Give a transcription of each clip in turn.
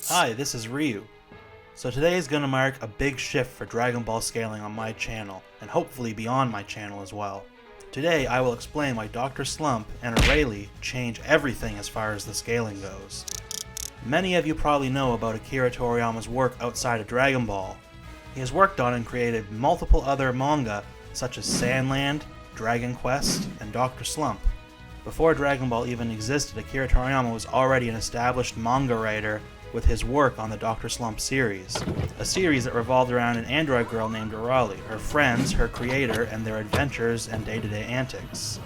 Hi, this is Ryu. So today is going to mark a big shift for Dragon Ball scaling on my channel, and hopefully beyond my channel as well. Today I will explain why Dr. Slump and Arale change everything as far as the scaling goes. Many of you probably know about Akira Toriyama's work outside of Dragon Ball. He has worked on and created multiple other manga such as Sandland, Dragon Quest, and Dr. Slump. Before Dragon Ball even existed, Akira Toriyama was already an established manga writer with his work on the Dr. Slump series, a series that revolved around an android girl named Arale, her friends, her creator, and their adventures and day-to-day antics.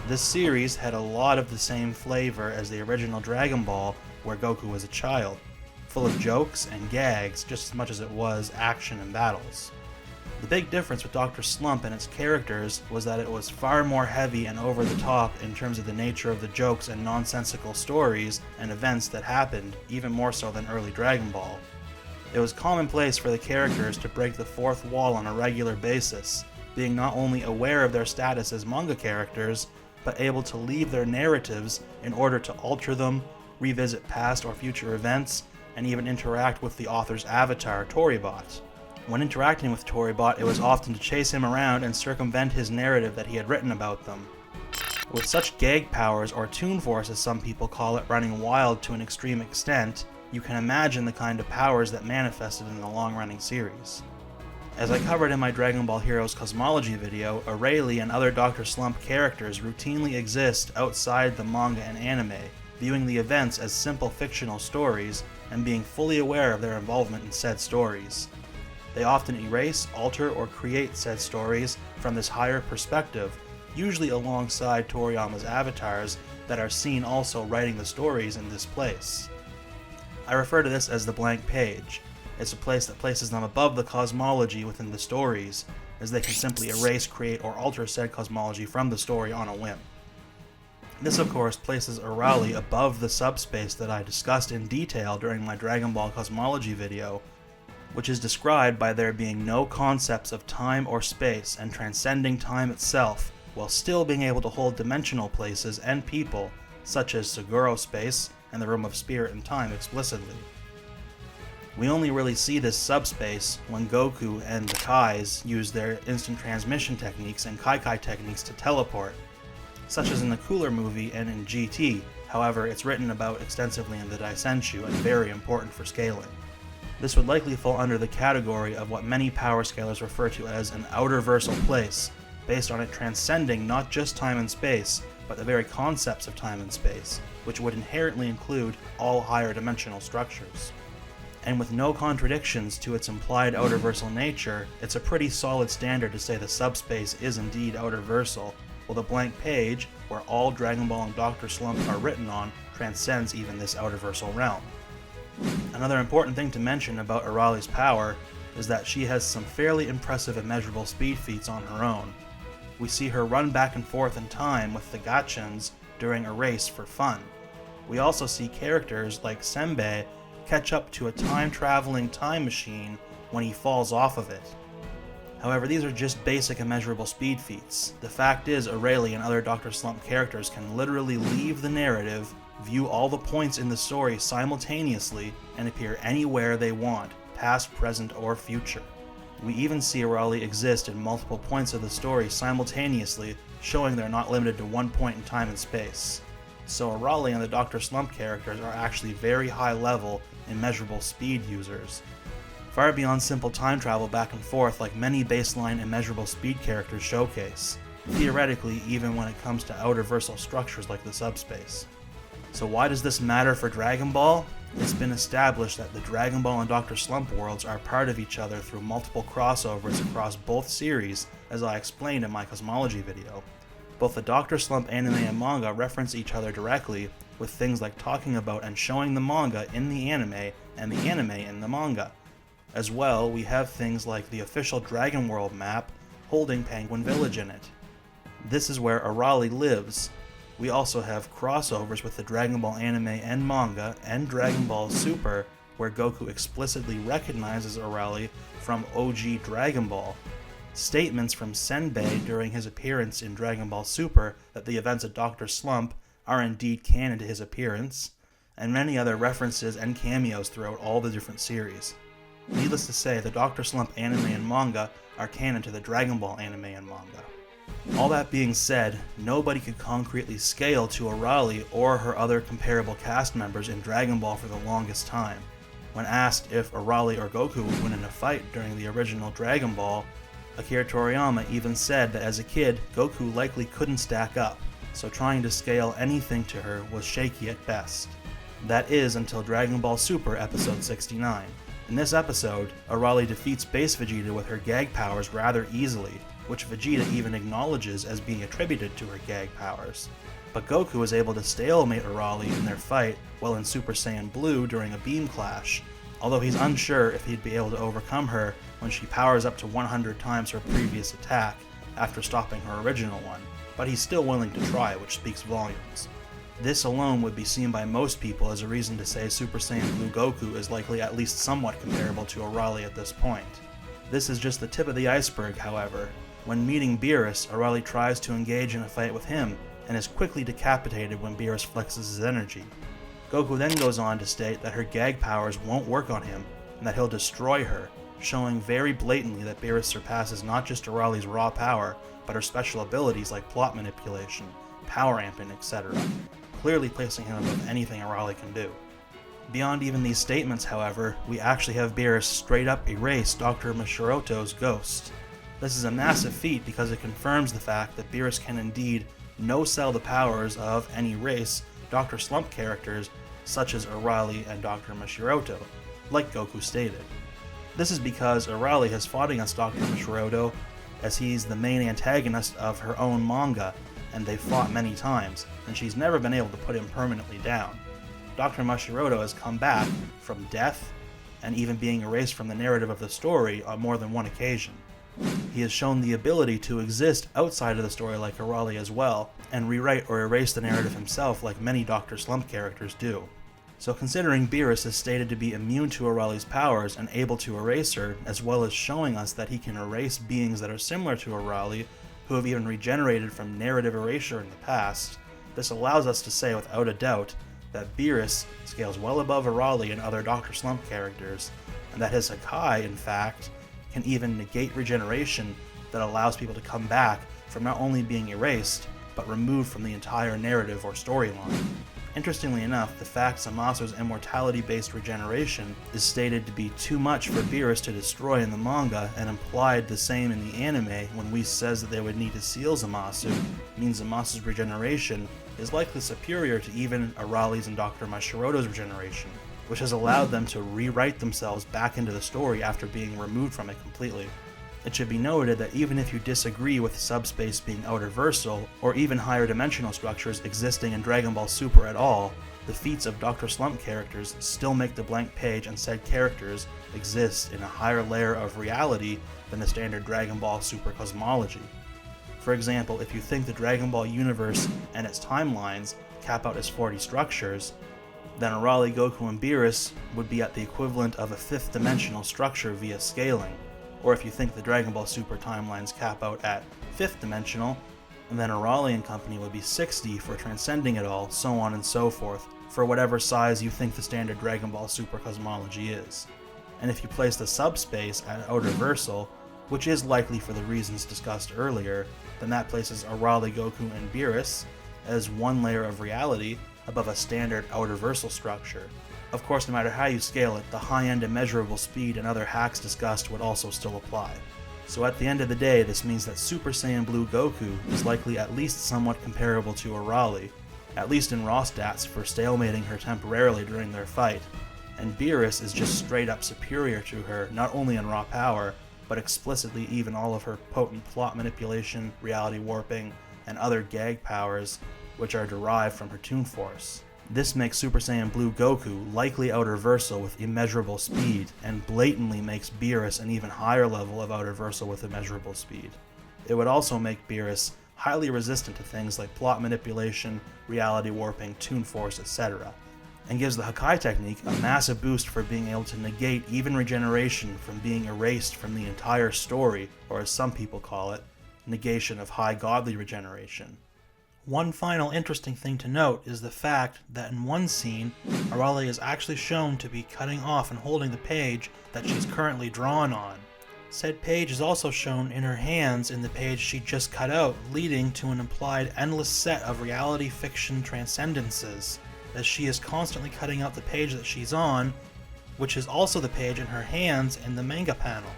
This series had a lot of the same flavor as the original Dragon Ball, where Goku was a child, full of jokes and gags just as much as it was action and battles. The big difference with Dr. Slump and its characters was that it was far more heavy and over the top in terms of the nature of the jokes and nonsensical stories and events that happened, even more so than early Dragon Ball. It was commonplace for the characters to break the fourth wall on a regular basis, being not only aware of their status as manga characters, but able to leave their narratives in order to alter them, revisit past or future events, and even interact with the author's avatar, Toribot. When interacting with Toribot, it was often to chase him around and circumvent his narrative that he had written about them. With such gag powers, or toon force as some people call it, running wild to an extreme extent, you can imagine the kind of powers that manifested in the long-running series. As I covered in my Dragon Ball Heroes cosmology video, Arale and other Dr. Slump characters routinely exist outside the manga and anime, viewing the events as simple fictional stories and being fully aware of their involvement in said stories. They often erase, alter, or create said stories from this higher perspective, usually alongside Toriyama's avatars that are seen also writing the stories in this place. I refer to this as the blank page. It's a place that places them above the cosmology within the stories, as they can simply erase, create, or alter said cosmology from the story on a whim. This of course places Arale above the subspace that I discussed in detail during my Dragon Ball cosmology video, which is described by there being no concepts of time or space and transcending time itself, while still being able to hold dimensional places and people, such as Seguro space and the Room of Spirit and Time explicitly. We only really see this subspace when Goku and the Kais use their instant transmission techniques and Kai techniques to teleport, such as in the Cooler movie and in GT. However, it's written about extensively in the Daisenshu and very important for scaling. This would likely fall under the category of what many power scalers refer to as an outerversal place, based on it transcending not just time and space, but the very concepts of time and space, which would inherently include all higher dimensional structures. And with no contradictions to its implied outerversal nature, it's a pretty solid standard to say the subspace is indeed outerversal, while the blank page, where all Dragon Ball and Dr. Slump are written on, transcends even this outerversal realm. Another important thing to mention about Arale's power is that she has some fairly impressive and measurable speed feats on her own. We see her run back and forth in time with the Gachans during a race for fun. We also see characters like Senbei catch up to a time-traveling time machine when he falls off of it. However, these are just basic and measurable speed feats. The fact is, Arale and other Dr. Slump characters can literally leave the narrative, view all the points in the story simultaneously, and appear anywhere they want, past, present, or future. We even see Arale exist in multiple points of the story simultaneously, showing they're not limited to one point in time and space. So Arale and the Dr. Slump characters are actually very high level and measurable speed users, far beyond simple time travel back and forth like many baseline and measurable speed characters showcase, theoretically even when it comes to outerversal structures like the subspace. So why does this matter for Dragon Ball? It's been established that the Dragon Ball and Dr. Slump worlds are part of each other through multiple crossovers across both series, as I explained in my cosmology video. Both the Dr. Slump anime and manga reference each other directly, with things like talking about and showing the manga in the anime and the anime in the manga. As well, we have things like the official Dragon World map holding Penguin Village in it. This is where Arale lives. We also have crossovers with the Dragon Ball anime and manga and Dragon Ball Super, where Goku explicitly recognizes Arale from OG Dragon Ball. Statements from Senbei during his appearance in Dragon Ball Super that the events of Dr. Slump are indeed canon to his appearance, and many other references and cameos throughout all the different series. Needless to say, the Dr. Slump anime and manga are canon to the Dragon Ball anime and manga. All that being said, nobody could concretely scale to Arale or her other comparable cast members in Dragon Ball for the longest time. When asked if Arale or Goku would win in a fight during the original Dragon Ball, Akira Toriyama even said that as a kid, Goku likely couldn't stack up, so trying to scale anything to her was shaky at best. That is until Dragon Ball Super Episode 69. In this episode, Arale defeats Base Vegeta with her gag powers rather easily, which Vegeta even acknowledges as being attributed to her gag powers. But Goku is able to stalemate Arale in their fight while in Super Saiyan Blue during a beam clash, although he's unsure if he'd be able to overcome her when she powers up to 100 times her previous attack after stopping her original one, but he's still willing to try, which speaks volumes. This alone would be seen by most people as a reason to say Super Saiyan Blue Goku is likely at least somewhat comparable to Arale at this point. This is just the tip of the iceberg, however. When meeting Beerus, Arale tries to engage in a fight with him, and is quickly decapitated when Beerus flexes his energy. Goku then goes on to state that her gag powers won't work on him, and that he'll destroy her, showing very blatantly that Beerus surpasses not just Arale's raw power, but her special abilities like plot manipulation, power amping, etc., clearly placing him above anything Arale can do. Beyond even these statements, however, we actually have Beerus straight up erase Dr. Mashiroto's ghost. This is a massive feat because it confirms the fact that Beerus can indeed no-sell the powers of and erase Dr. Slump characters such as Arale and Dr. Mashiroto, like Goku stated. This is because Arale has fought against Dr. Mashiroto as he's the main antagonist of her own manga, and they've fought many times, and she's never been able to put him permanently down. Dr. Mashiroto has come back from death and even being erased from the narrative of the story on more than one occasion. He has shown the ability to exist outside of the story like Arale as well, and rewrite or erase the narrative himself like many Dr. Slump characters do. So considering Beerus is stated to be immune to Arale's powers and able to erase her, as well as showing us that he can erase beings that are similar to Arale, who have even regenerated from narrative erasure in the past, this allows us to say without a doubt that Beerus scales well above Arale and other Dr. Slump characters, and that his Hakai, in fact, can even negate regeneration that allows people to come back from not only being erased, but removed from the entire narrative or storyline. Interestingly enough, the fact Zamasu's immortality-based regeneration is stated to be too much for Beerus to destroy in the manga, and implied the same in the anime when Whis says that they would need to seal Zamasu, means Zamasu's regeneration is likely superior to even Arale's and Dr. Mashiroto's regeneration, which has allowed them to rewrite themselves back into the story after being removed from it completely. It should be noted that even if you disagree with subspace being outerversal, or even higher dimensional structures existing in Dragon Ball Super at all, the feats of Dr. Slump characters still make the blank page and said characters exist in a higher layer of reality than the standard Dragon Ball Super cosmology. For example, if you think the Dragon Ball universe and its timelines cap out as 40 structures, then Arale, Goku, and Beerus would be at the equivalent of a 5th dimensional structure via scaling. Or if you think the Dragon Ball Super timelines cap out at 5th dimensional, then Arale and company would be 60 for transcending it all, so on and so forth, for whatever size you think the standard Dragon Ball Super cosmology is. And if you place the subspace at outerversal, which is likely for the reasons discussed earlier, then that places Arale, Goku, and Beerus as one layer of reality above a standard outerversal structure. Of course, no matter how you scale it, the high-end immeasurable speed and other hacks discussed would also still apply. So at the end of the day, this means that Super Saiyan Blue Goku is likely at least somewhat comparable to Arale, at least in raw stats for stalemating her temporarily during their fight, and Beerus is just straight up superior to her not only in raw power, but explicitly even all of her potent plot manipulation, reality warping, and other gag powers which are derived from her Toon Force. This makes Super Saiyan Blue Goku likely outerversal with immeasurable speed, and blatantly makes Beerus an even higher level of outerversal with immeasurable speed. It would also make Beerus highly resistant to things like plot manipulation, reality warping, Toon Force, etc., and gives the Hakai technique a massive boost for being able to negate even regeneration from being erased from the entire story, or as some people call it, negation of high godly regeneration. One final interesting thing to note is the fact that in one scene, Arale is actually shown to be cutting off and holding the page that she's currently drawn on. Said page is also shown in her hands in the page she just cut out, leading to an implied endless set of reality fiction transcendences, as she is constantly cutting out the page that she's on, which is also the page in her hands in the manga panel.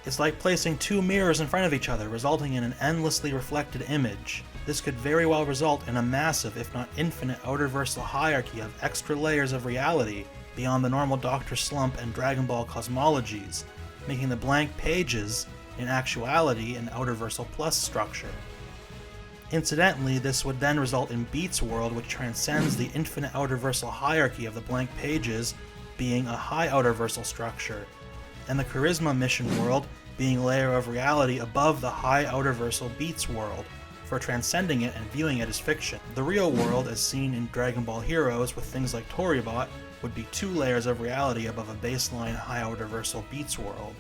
It's like placing two mirrors in front of each other, resulting in an endlessly reflected image. This could very well result in a massive, if not infinite, outerversal hierarchy of extra layers of reality beyond the normal Dr. Slump and Dragon Ball cosmologies, making the blank pages, in actuality, an outerversal plus structure. Incidentally, this would then result in Beat's world, which transcends the infinite outerversal hierarchy of the blank pages, being a high outerversal structure, and the Charisma mission world being a layer of reality above the high outerversal Beats world, for transcending it and viewing it as fiction. The real world, as seen in Dragon Ball Heroes with things like Toribot, would be two layers of reality above a baseline high outerversal Beats world.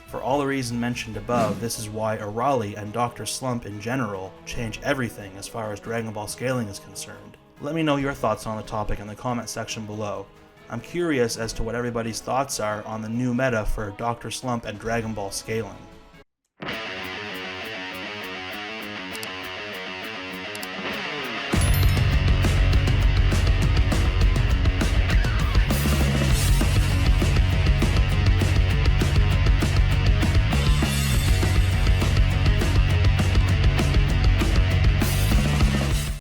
For all the reasons mentioned above, this is why Arale and Dr. Slump in general change everything as far as Dragon Ball scaling is concerned. Let me know your thoughts on the topic in the comment section below. I'm curious as to what everybody's thoughts are on the new meta for Dr. Slump and Dragon Ball scaling.